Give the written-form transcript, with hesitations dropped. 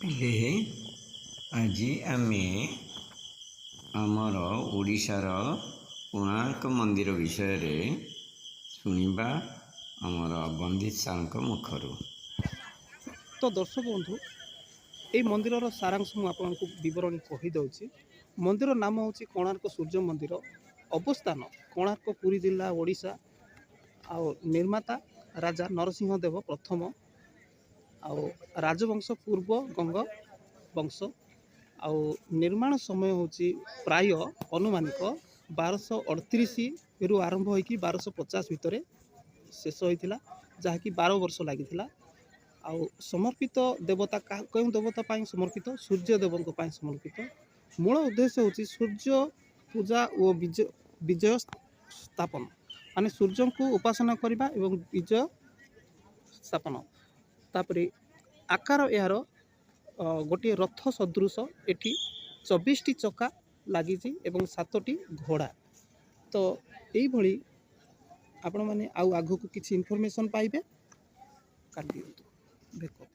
ହେଲେ ଆଜି ଆମେ ଆମର ଓଡ଼ିଶାର କୋଣାର୍କ ମନ୍ଦିର ବିଷୟରେ ଶୁଣିବା ଆମର ବନ୍ଦିତ ସାର୍ଙ୍କ ମୁଖରୁ। ତ ଦର୍ଶକ ବନ୍ଧୁ, এই ମନ୍ଦିରର ସାରାଂଶ ମୁଁ ଆପଣଙ୍କୁ ବିବରଣୀ କହିଦେଉଛି। ମନ୍ଦିର ନାମ ହେଉଛି କୋଣାର୍କ ସୂର୍ଯ୍ୟ ମନ୍ଦିର। ଅବସ୍ଥାନ କୋଣାର୍କ, ପୁରୀ ଜିଲ୍ଲା, ଓଡ଼ିଶା। ଆଉ ନିର୍ମାତା ରାଜା ନରସିଂହ ଦେବ ପ୍ରଥମ। ଆଉ ରାଜବଂଶ ପୂର୍ବ ଗଙ୍ଗ ବଂଶ। ଆଉ ନିର୍ମାଣ ସମୟ ହେଉଛି ପ୍ରାୟ ଅନୁମାନିକ 1238ରୁ ଆରମ୍ଭ ହୋଇକି 1250 ଭିତରେ ଶେଷ ହୋଇଥିଲା, ଯାହାକି 12 ବର୍ଷ ଲାଗିଥିଲା। ଆଉ ସମର୍ପିତ ଦେବତା କେଉଁ ଦେବତା ପାଇଁ ସମର୍ପିତ? ସୂର୍ଯ୍ୟ ଦେବଙ୍କ ପାଇଁ ସମର୍ପିତ। ମୂଳ ଉଦ୍ଦେଶ୍ୟ ହେଉଛି ସୂର୍ଯ୍ୟ ପୂଜା ଓ ବିଜୟ ସ୍ଥାପନ, ମାନେ ସୂର୍ଯ୍ୟଙ୍କୁ ଉପାସନା କରିବା ଏବଂ ବିଜୟ ସ୍ଥାପନ। ତାପରେ ଆକାର ଏହାର ଗୋଟିଏ ରଥ ସଦୃଶ। ଏଠି 24ଟି ଚକା ଲାଗିଛି ଏବଂ 7ଟି ଘୋଡ଼ା। ତ ଏଇଭଳି ଆପଣମାନେ ଆଉ ଆଗକୁ କିଛି ଇନଫର୍ମେସନ୍ ପାଇବେ। କାଟି ଦିଅନ୍ତୁ। ଦେଖ।